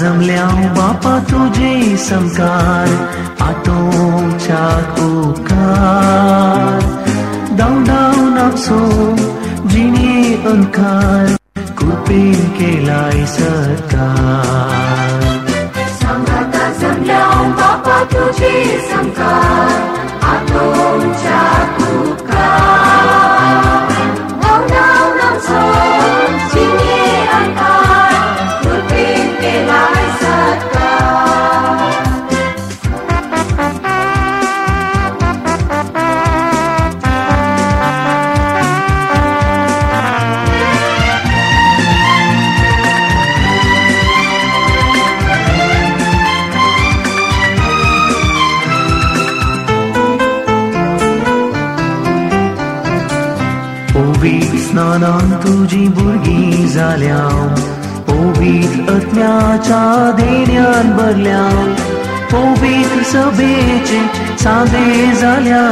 जमल्या बापा तुझे संकार आटोच्या उपकार धाव धाव नाचो जिने अंकार कृपेन केलाय सत्कार संघाता जमल्या बापा तुझे संकार आटोच्या उपकार धाव धाव नाचो जिने अंकार कृपेन केलाय सत्कार पवित्र स्नानान तुझी भुरगीं जाल्या पवित्र आत्म्याच्या देण्यान भरल्या पवित्र सभेचे सादे जाल्या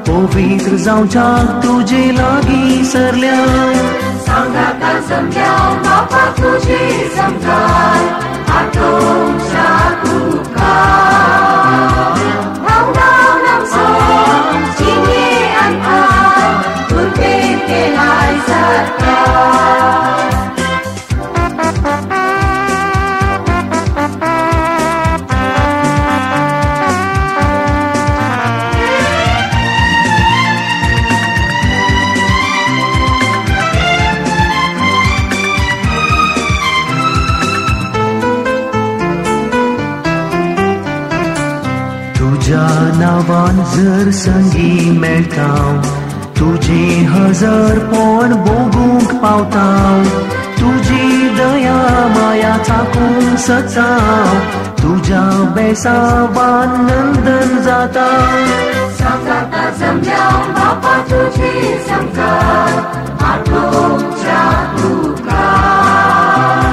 पवित्र जावच्याक तुजे लागीं सरल्या संघाता जमल्या बापा तुझे संकार आटोच्या उपकार धाव धाव नाचो जिने अंकार कृपेन केलाय सत्कार तुझ्या नावान जर संगी मेळटा तुझे हजरपण भोगूंक पावता तुझी दया माया चाकून सचा तुझ्या बेसावान नंदन जाता संघाता जमल्या बापा तुझे संकार आटोच्या उपकार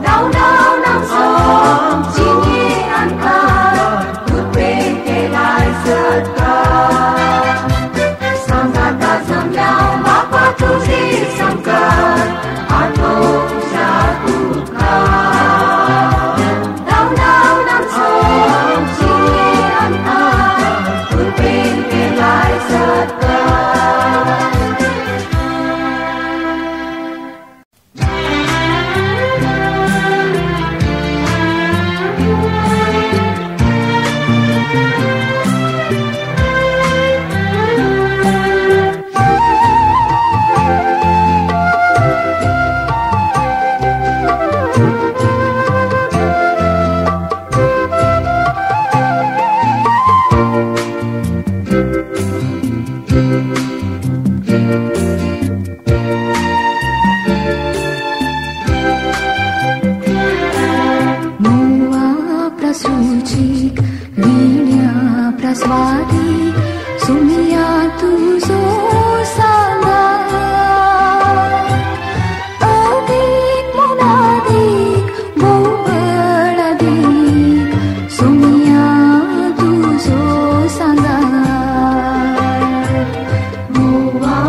धाव धाव नाचो जिने अंकार कृपेन केलाय सत्कार संघाता जमल्या बापा तुझे संकार आटोच्या उपकार धाव धाव नाचो जिने अंकार कृपेन केलाय सत्कार प्रसूचिक वीण्या प्रस्वादिक सुमिया तुझो सांगा अधिक मोनादिक भोवळ अधिक सुमिया तुझो सांगा मुवा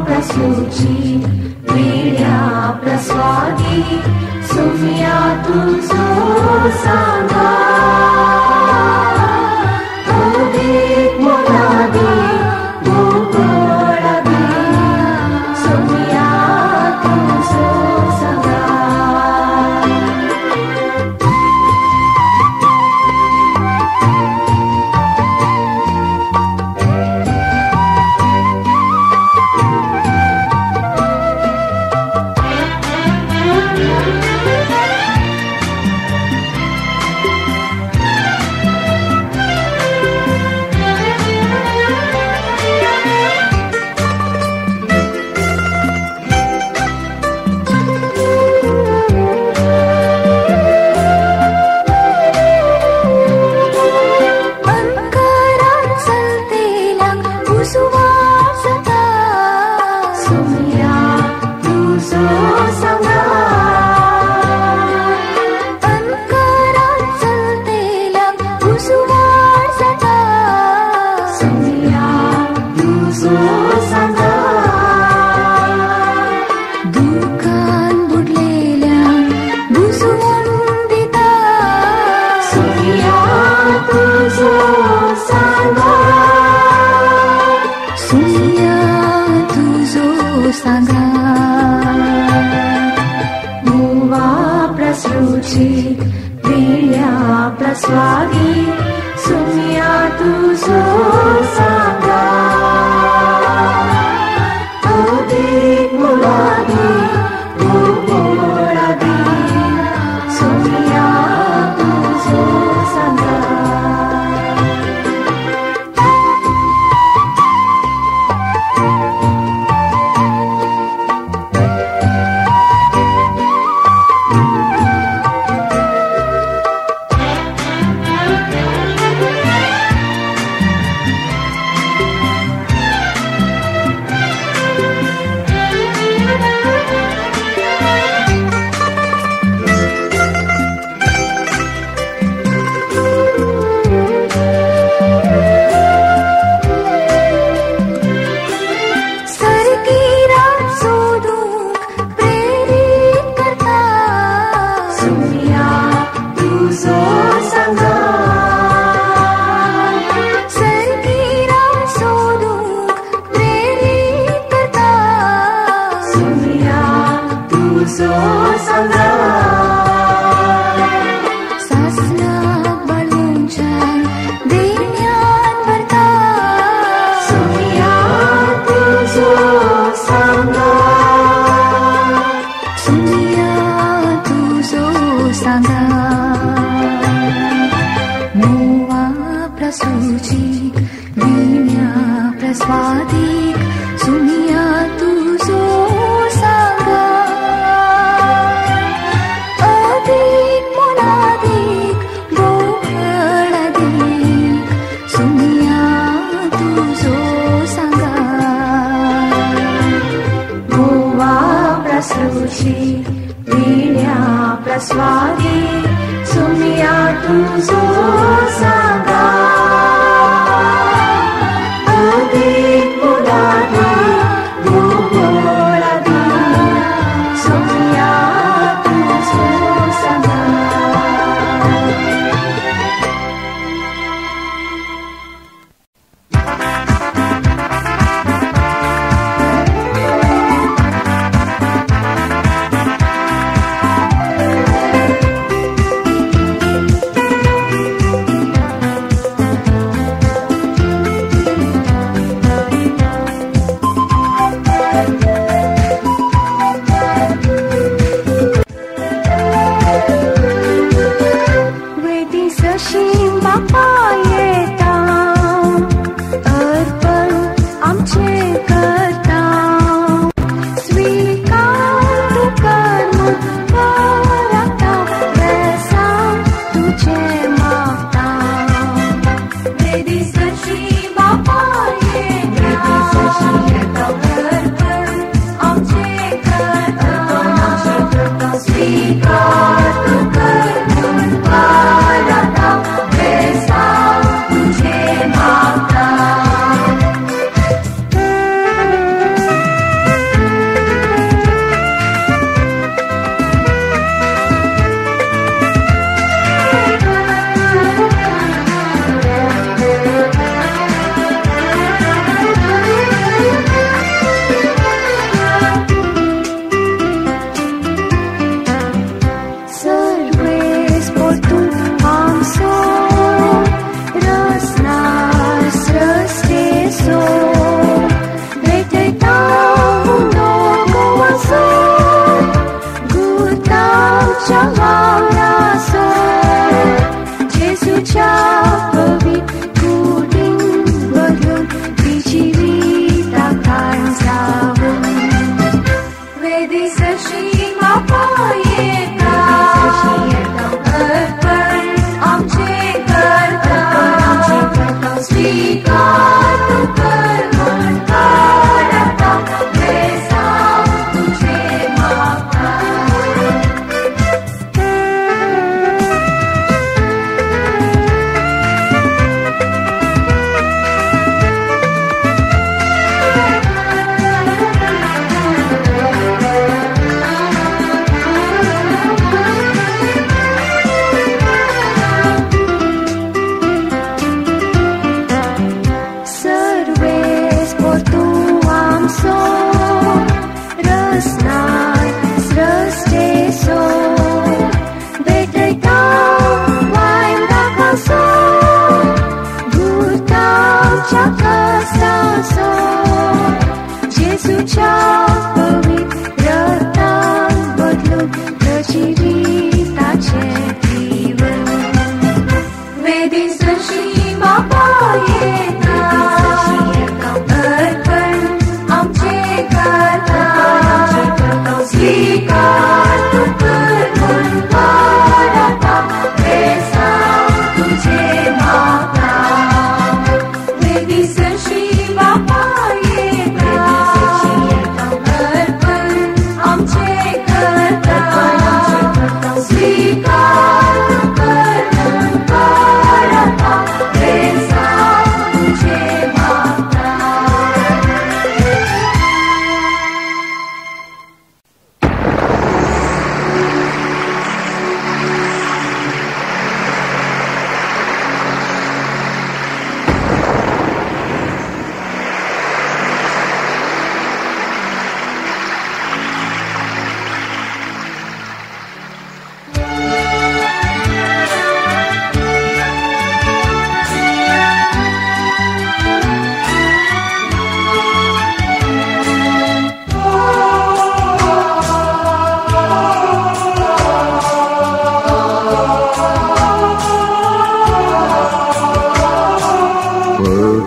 प्रसूचिक वीण्या प्रस्वादिक सुमिया तुझो सांगा अधिक मोनादिक भोवळ अधिक सुमिया तुझो सांगा तुझो सांगा अधिक मोलादीक भोवळादीक सोनिया तुझो सांगा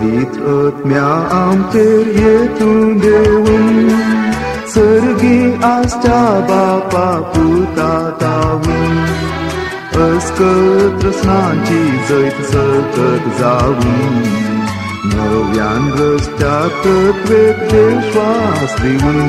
पवित्रत्म्या आमचेर येतून देऊन सर्गी आसच्या बापा पुता तावून अस्कत्र स्नांची जैत सकत जाऊन नव्यान रस्त्यात तत्वेक विश्वास दिवून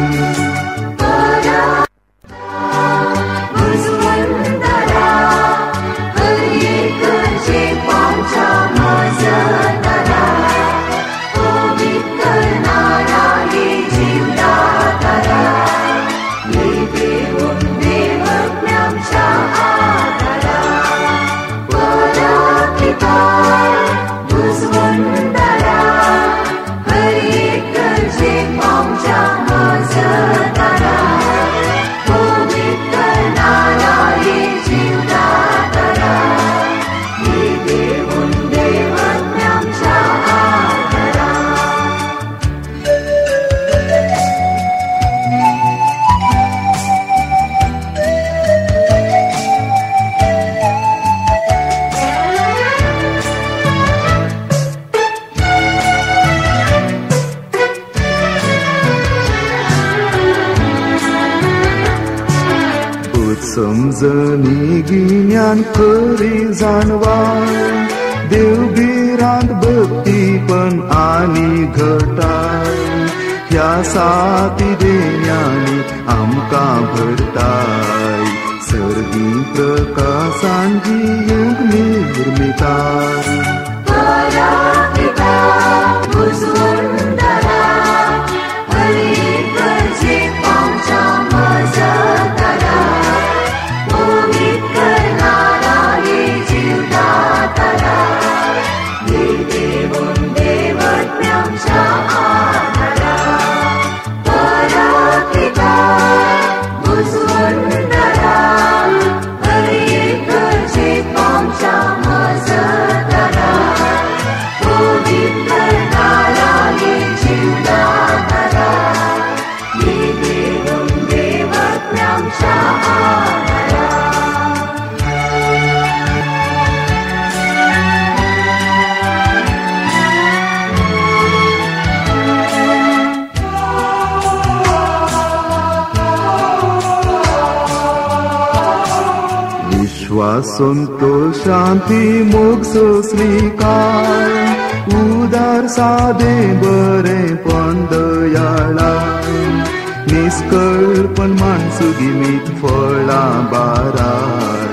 समजणी गिन्यान खरी जाणवा देवबिरांत भक्ती पण आनी घटाय ह्या साती देण्यानी आमकां भरताय सर्गी प्रकाशान जियूंक निर्मिताय संतोष शांती मोग सोसलीकार उदार साधे बरेपण दयाळाय निष्कळपण माणसुगी मीठ फळां बाराय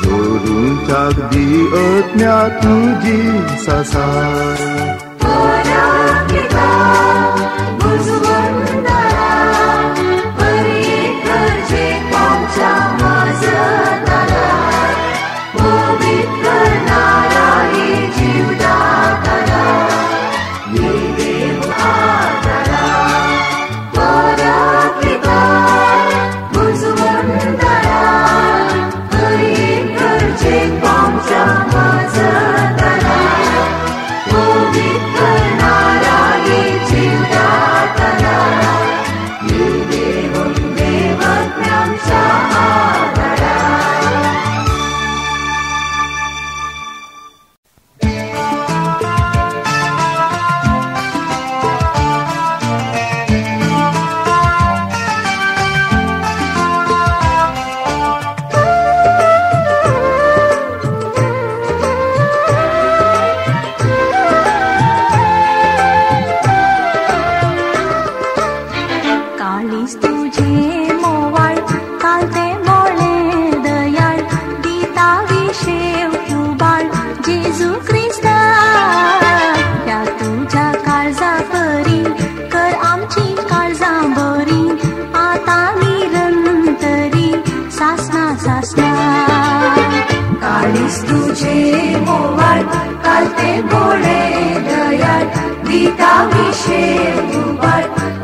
जोडून चागदी अज्ञा तुजी सासार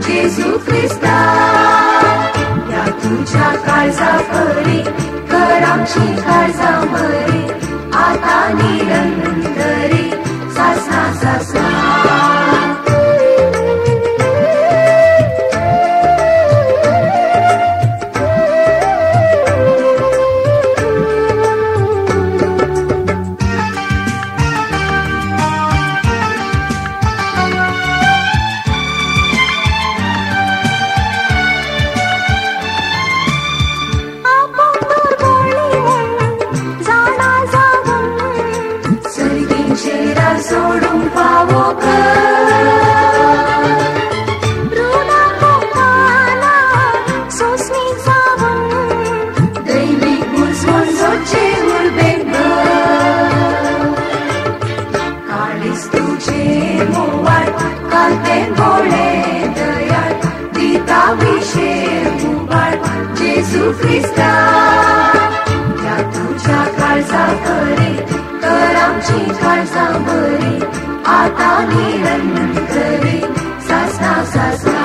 जेजू ख्रिस्ता या तुझ्या काळजा परी कर आमची काळजा बरी आता निरंतरी सासना सोडून पावो दैविक मुस्मन जोचे उर्बेक काळीस तुझे मोवाळ कालते गोळे दयाळ दिता विशेष मुबाळ जेजू ख्रिस्ता या तुझ्या काळजा करे कर आमची काळजा बरी आता निरंतरी सासना सासना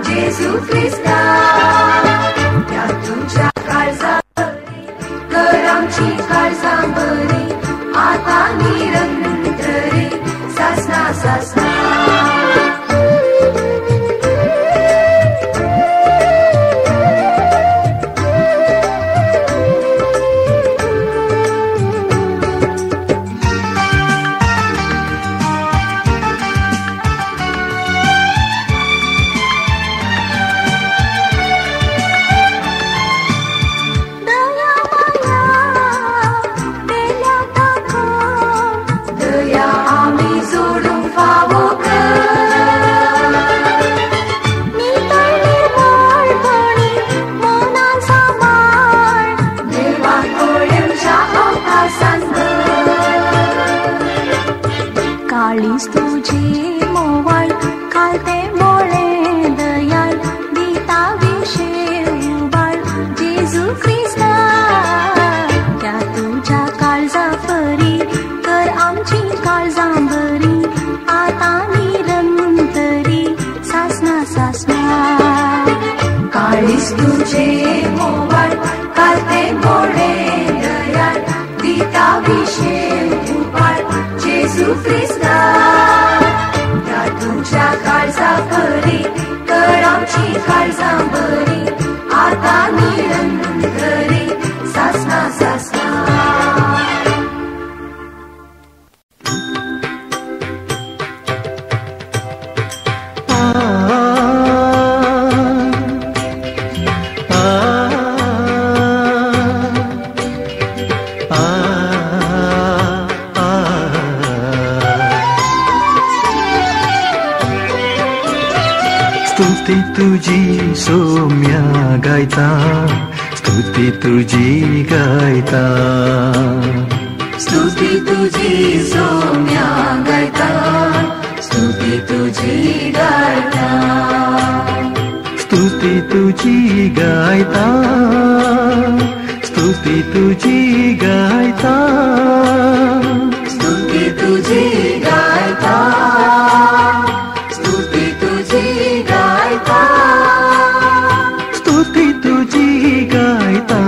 जेजू ख्रिस्ता या तुझ्या काळजा कर आमची काळजा बरी आता निरंतरी सासना सासना काळीस तुझे मोवाळ कालते मोळे दयाळ दिता विशेष उबाळ जेजू ख्रिस्ता त्या तुझ्या काळजा परी कर आमची काळजा बरी आता निरंतरी सासना सासना काळीस तुझे मोवाळ कालते मोळे दयाळ दिता विशेष उबाळ जेजू ख्रिस्ता या तुझ्या काळजा परी कर आमची काळजा बरी आता निरंतरी सासना सासना स्तुती तुझी सौम्या गायता स्तुती तुझी गायता स्तुती तुझी सौम्या गायता स्तुती तुझी गायता स्तुती तुझी गायता स्तुती तुझी गायता स्तुती तुझी गायता स्तुती तुझी गायता स्तुती तुझी गायता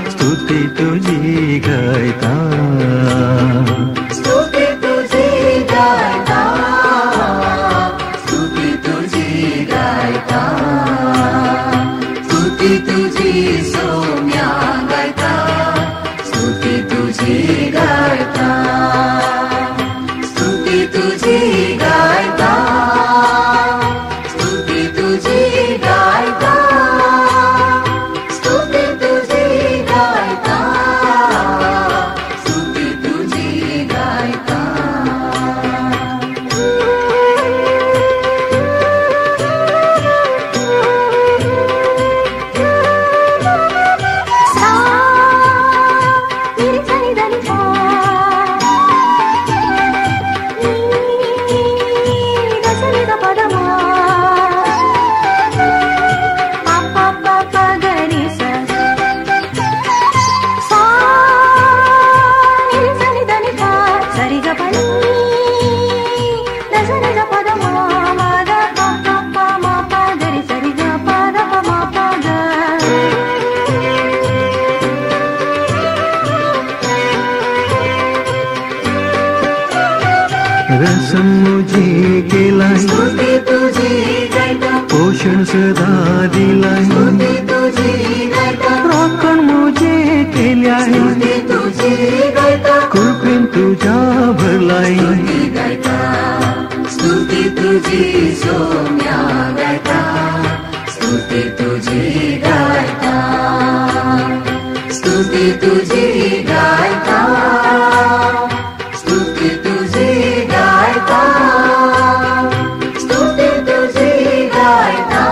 स्तुती तुझी गायता स्तुती तुझी गायता स्तुती तुझी गायता स्तुती तुझी सौम्या गायता स्तुती तुझी गायता स्तुती तुझी गायता स्तुती तुझी गायता स्तुती तुझी गायता स्तुती तुझी गायता सा रसम मुझे केलाय स्तुती तुझी गायता पोषण सदा दिलाय स्तुती तुझी गायता राखण मुझे केल्याय स्तुती तुझी गायता कृपेन तुझ्या भरलाय स्तुती गायता स्तुती तुझी सोम्या गायता स्तुती तुझी गायता स्तुती तुझी गायता स्तुती तुझी गायता स्तुती तुझी गायता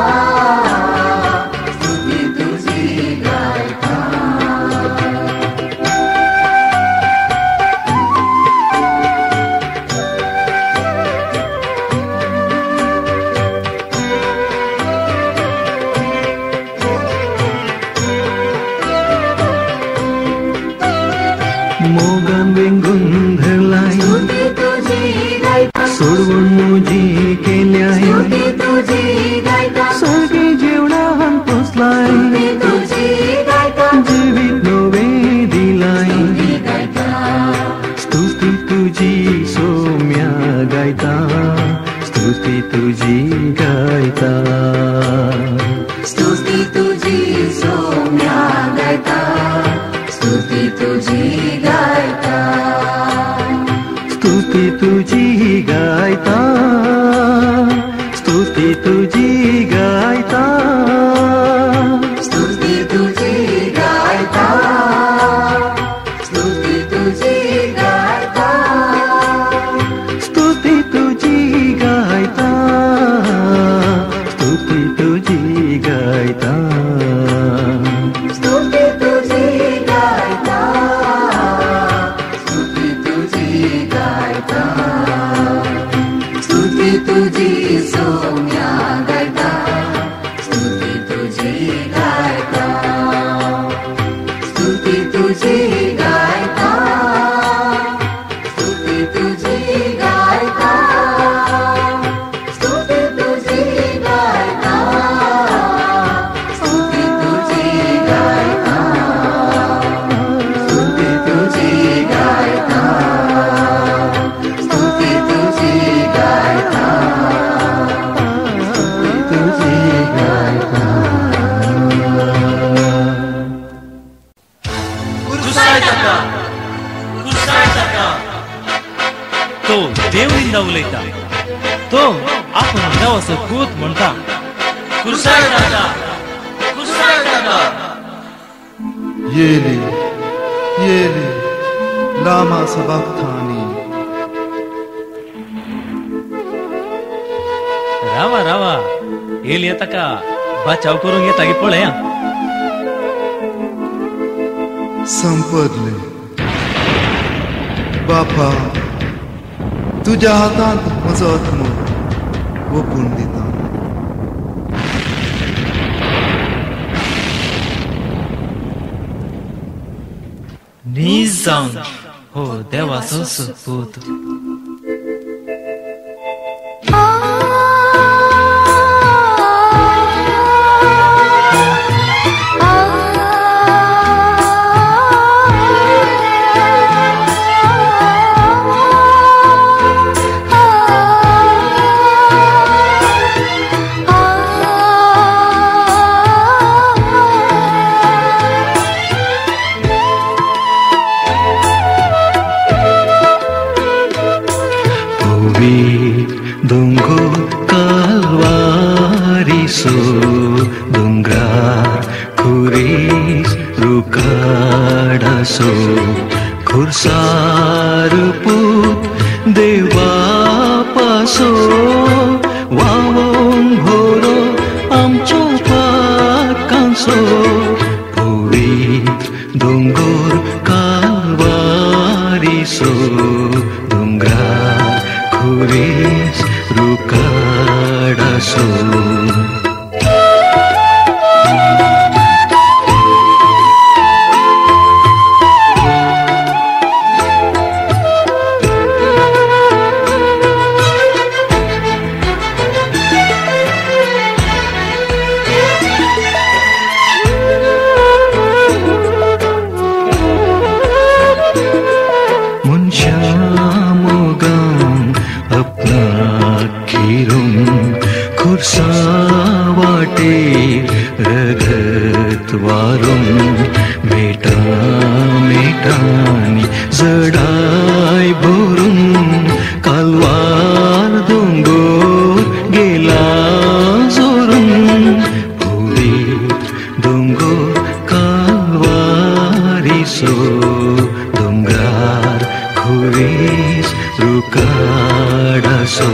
स्तुती तुझी गायता मोगन वेंगुन धरलाय स्तुती तुझी गायता सोडवून मुझे केल्याय स्तुती तुझी गायता स्वर्गी जेवणान पोचलाय स्तुती तुझी गायता जीवित नवे दिलाय स्तुती गायता स्तुती तुझी सोम्या गायता स्तुती तुझी गायता स्तुती तुझी सोम्या गायता स्तुती तुझी गायता स्तुती तुझी गायता स्तुती तुझी गायता स्तुती तुझी गायता स्तुती तुझी गायता स्तुती तुझी गायता स्तुती तुझी गायता स्तुती तुझी गायता स्तुती तुझी गायता स्तुती तुझी सोम्या गायता स्तुती तुझी गायता स्तुती तुझी गायता स्तुती तुझी गायता स्तुती तुझी गायता स्तुती तुझी गायता स्तुती तुझी गायता स्तुती तुझी गायता तुझी गायता तो देवरिंदा उलयता तो आपण देवाचो पूत म्हणटा कुर्साय दादा येली येली लामा सबक्तानी रावा रावा येल येता का बचाव करून येता की पळया संपदले बापा तुझ्या हातांत म्हजो आत्मो ओपून दिता नीज जावन हो देवाचो पूत Dongo Kalvari so Dongra Kuris Rukada so Kursar Put Deva Paso Wawong Horo Amcho Pakanso Puit Dongor Kalvari so Dongra Kuris Rukada so मेटा मेटानी जडाय भरून कालवार दोंगोर गेला जोरून भुवीत दोंगोर कालवारिसो दोंगरार खुरीस रुकाडासो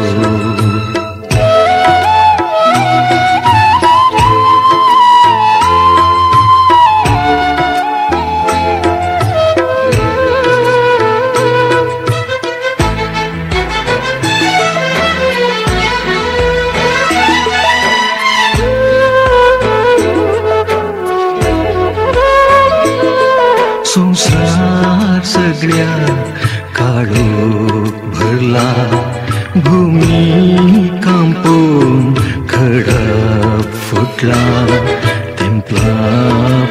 संसार सगळ्या काळोख भरला भूमी कांपून खडक फुटला तेंपला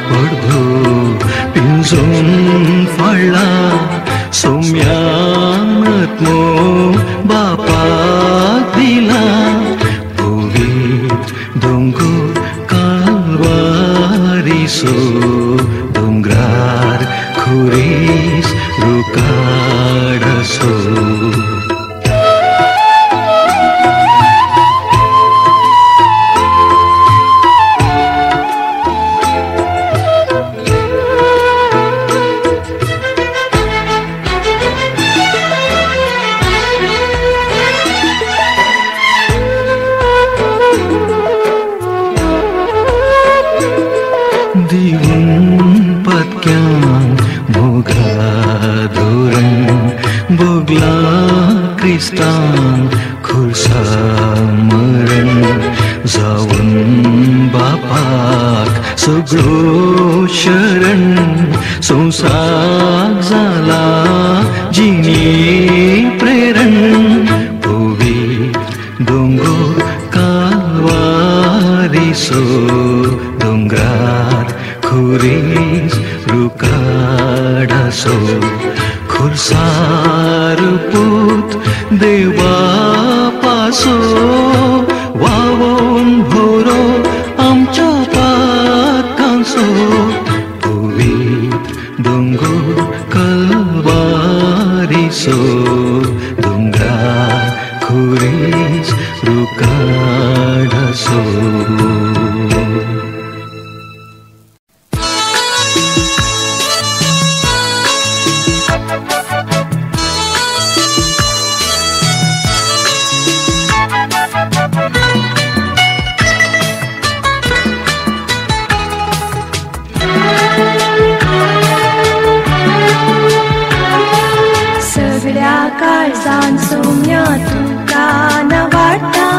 पडघो पिंजून फाडला सौम्यानत मो बापाक दिला भुवीत दोंगोर कालवारिसो दोंगरार खुरीस रुकाडासो दिवून पत्क्यान मोगा धोरण बोगला क्रिस्तान खुर्सा मरण जाऊन बापाक सगळो शरण संसार जाला जिने प्रेरण भुवीत दोंगोर कालवारिसो दोंगरार खुरीस रुकाडासो खुर्सार पूत देवा पासो वावोन भोरो आमच्या पातकांचो भुवीत दोंगोर कालवारिसो दोंगरार खुरीस रुकाडासो सगळ्या काळजान सोम्या तुका नवाडटा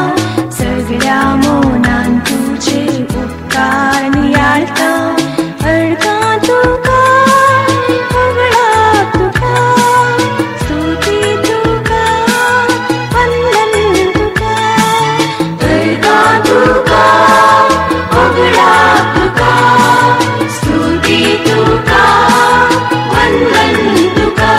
सगळ्या मोनान तुझे उपकार नियाळटा अडका तुका वगळा तुका स्तुती तुका वंदन तुका अडका तुका वगळा तुका स्तुती तुका वंदन तुका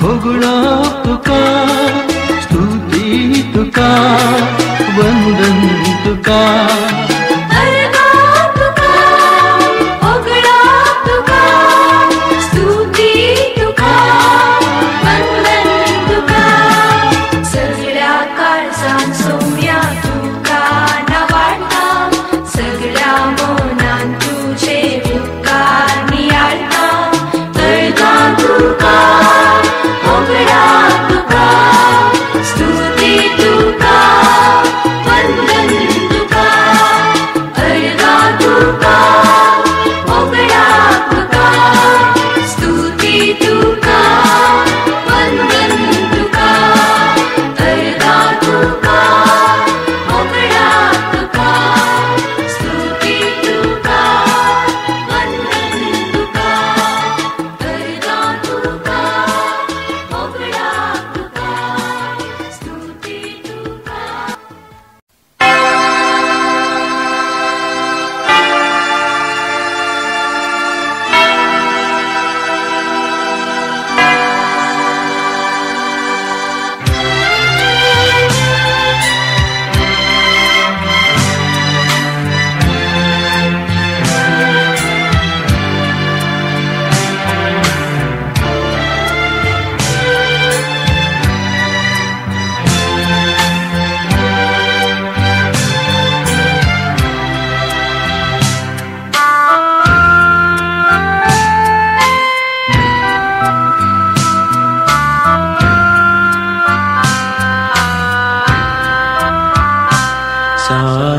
होगळाक तुका स्तुती तुका वंदन तुका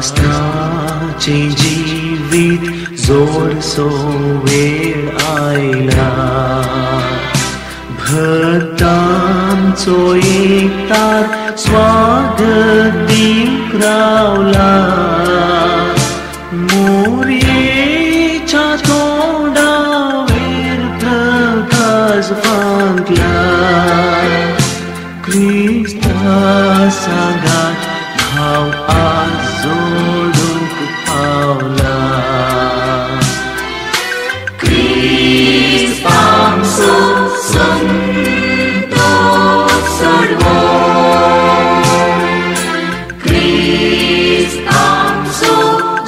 शास्त्राचे जीवित जोडसो वेळ आयला भक्तांचो एकतार स्वागत दीक रावला मोरयेच्या तोंडावेर प्रकाश फांकला क्रिस्ता सांगात भाव आज जोडूंक पावला Cristo आमचो संतोष सोडवो Cristo आमचो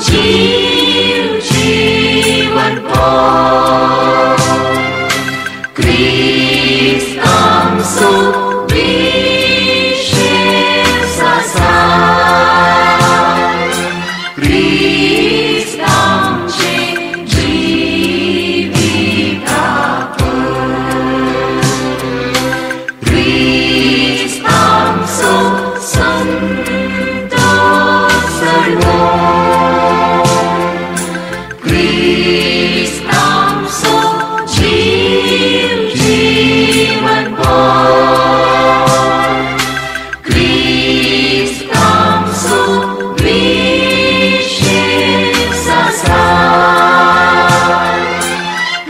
जीव जीवन Cristo आमचो विशेष आसा Cristo आमचे Cristo आमचो संतोष सोडवो Cristo आमचो जीव जीवन Cristo आमचो विशेष आसा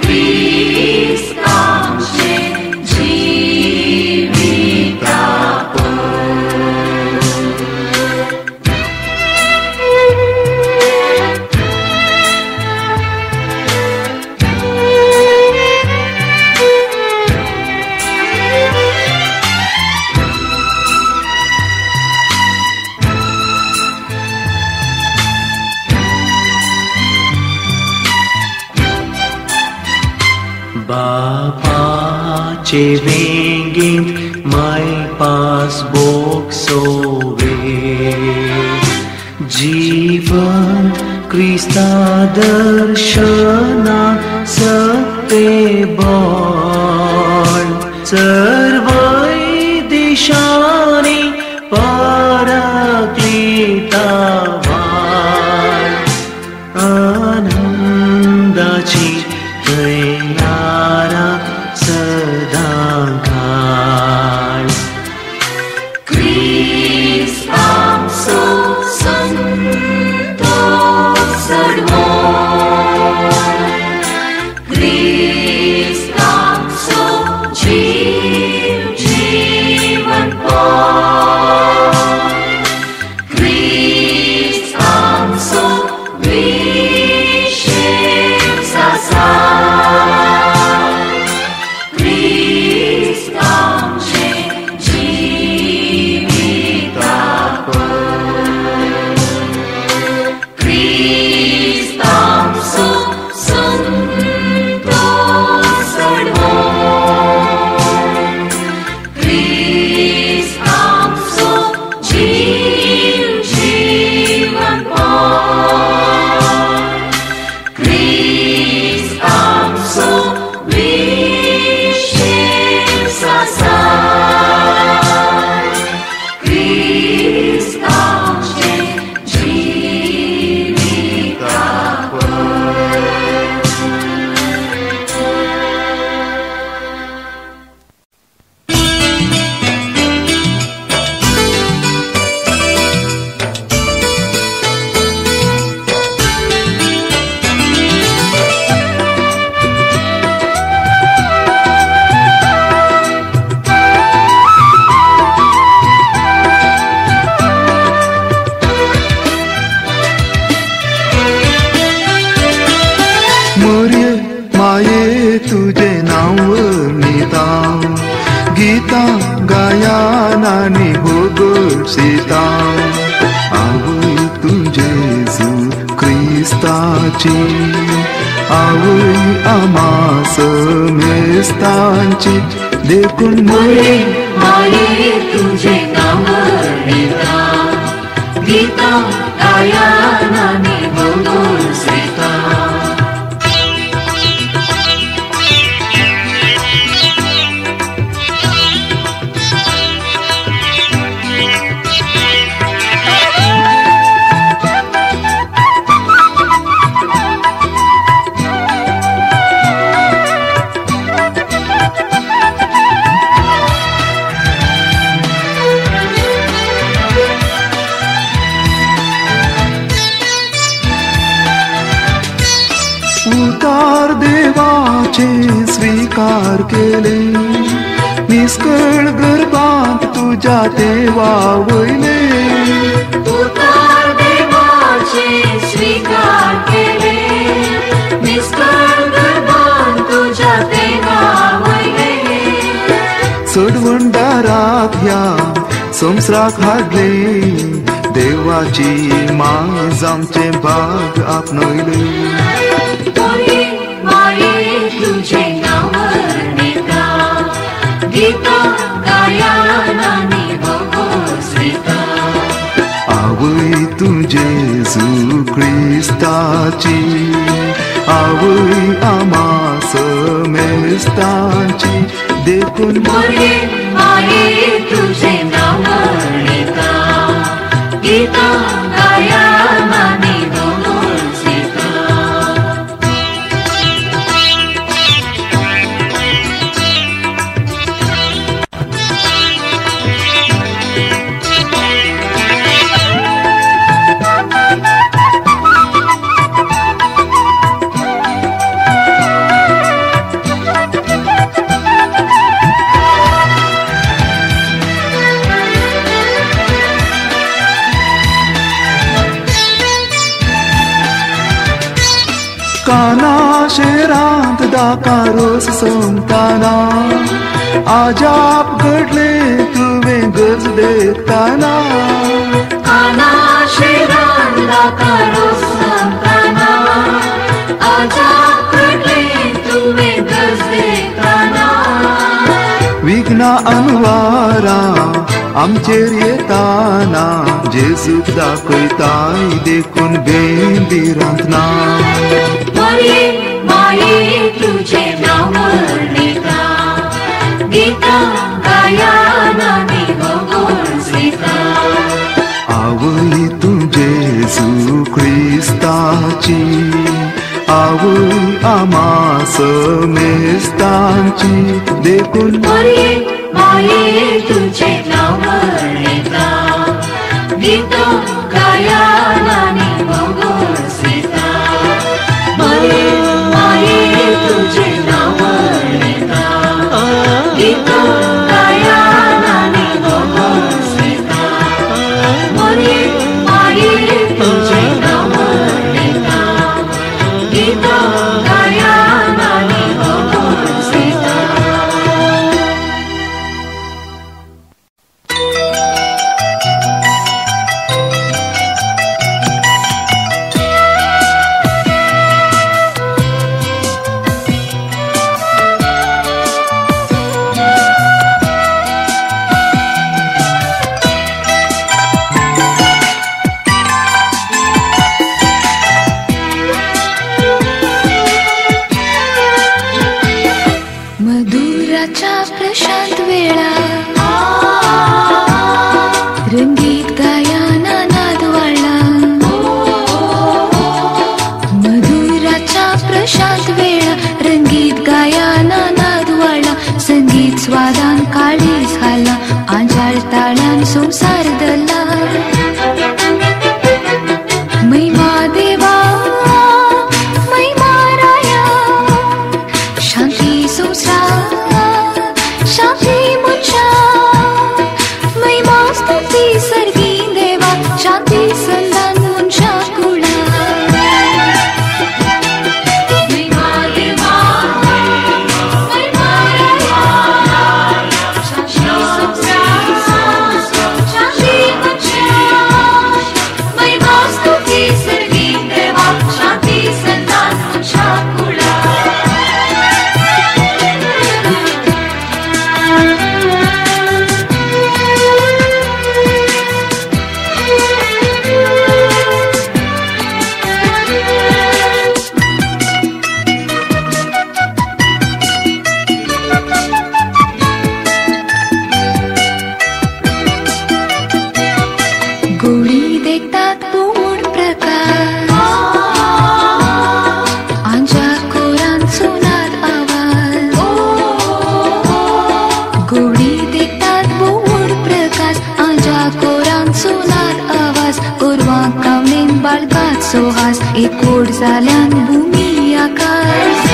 Cristo आमचे बापाचे वेंगेंत माय पासबोक सोवे जीवन क्रिस्ता दर्शना सकते बोल सर्वै दिशांनी परक्लिता वाळ आनंदाची तैयारा सदांकाळ Cristo आमचो संतोष सोडवो Cristo आमचो जीव सीता आवय तू जेजू क्रिस्ताची आवय आमास मेस्तांची देखून मुळे माये तुझे नाव नीता गीता गायनाने बोल सीता उतार देवाचे स्वीकार केले निष्कळ गर्भांत तुझ्या देवा वयले उतार देवाचे स्वीकार केले निष्कळ गर्भांत तुझ्या देवा वयले चढवणदारात ह्या संवसाराक हाडले देवाची माय जामचे भाग आपणयले मुळे माये तुझे नाव नीता गीता गायनाने बोल सीता आवय तू जेजू क्रिस्ताची आवय आमास मेस्तांची देखून मुळे माये तुझे नाव नीता गीता गायनाने बोल सीता काना शेरांत दाकारोस सोमताना आजाप घडले तुवें गज देखताना काना शेरांला कारो संताना आजा कडले तुवे गजले काना विघ्ना अनुवारा आमचेर येताना जेजूक दाखयताय देखून बेंदिरांत ना मुळे माये तुझे नाव नीता गीता गायनाने बोल सीता आवय तू जेजू क्रिस्ताची आवय आमास मेस्तांची देखून मुळे माये तुझे नाव नीता गीता गायनाने बोल सीता मुळे माये तुझे नाव नीता गीता गायनाने बोल सीता मुळे माये तुझे नाव नीता गीता गायनाने बोल सीता मधुराच्या प्रशांत वेळा रंगीत गायना नाद वाळला मधुराच्या प्रशांत वेळा रंगीत गायना नाद वाळला संगीत स्वादान काळी झाला आंजाळ ताळ्यान संसार दला महिमा देवा महिमा राया शांती संसार शांती मुच्या जाल्यान भूमी आकाश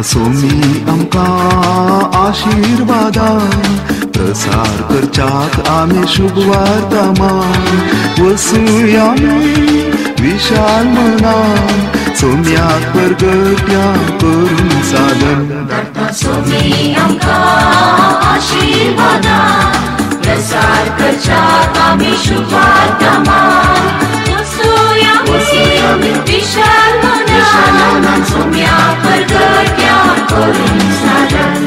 सोमी आमकां आशिर्वादान प्रसार करच्याक आमी शुभ वार्ता मान वसूया विशाल मनान सोम्याक परगट्या करून सादन सोमी आमकां आशिर्वादान प्रसार करच्याक आमी शुभ वार्ता मान वसूया विशाल मनान सोम्याक परगट्या करून सादन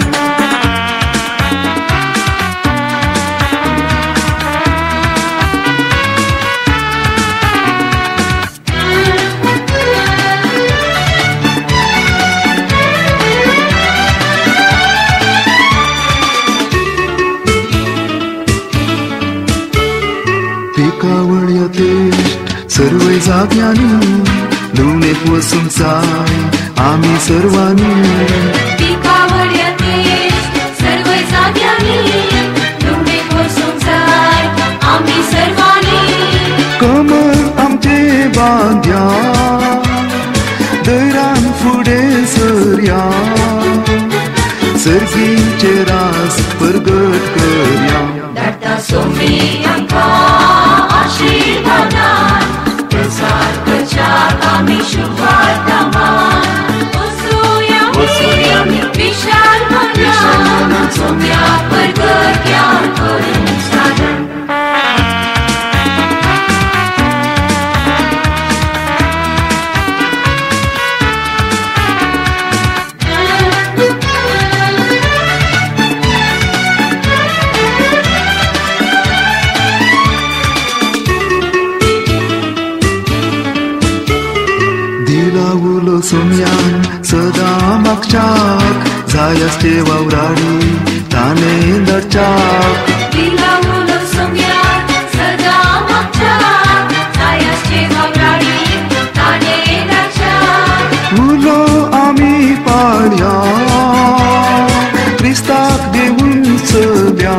पिकावळ्या देश सर्व जाग्यांनी लुणेक वसूंक जाय आमी सर्वांनी पिकावळ्या देश सर्व जाग्यांनी लुणेक वसूंक जाय आमी सर्वांनी कमर आमचे बांद्या दरान फुडें सरया सर्गीचे रास परगट करया धाडटा सोमी आमकां आशिर्वादान प्रसार करच्याक आमी शुभ वार्ता मान वसूया विशाल मनान सोम्याक परगट्या करून सादन दिलावलो सोम्यान सदा मागच्याक जाय आसचे वावराडी ताणे दरच्याक दिलावलो सोम्यान सदा मागच्याक जाय आसचे वावराडी ताणे दरच्याक उलो आमी पाळया क्रिस्ताक देवून चलया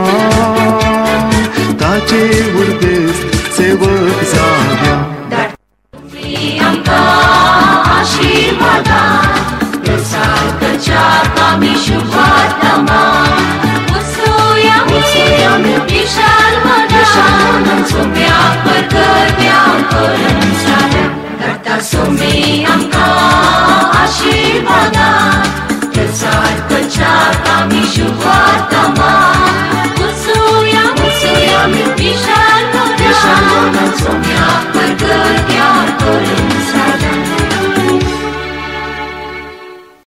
ताचे उर्बेस सेवक जाव्या आमकां आशिर्वादान प्रसार करच्याक आमी शुभ वार्ता मान वसूया विशाल मनान सोम्याक परगट्या करून सादन धाडटा सोमी आमकां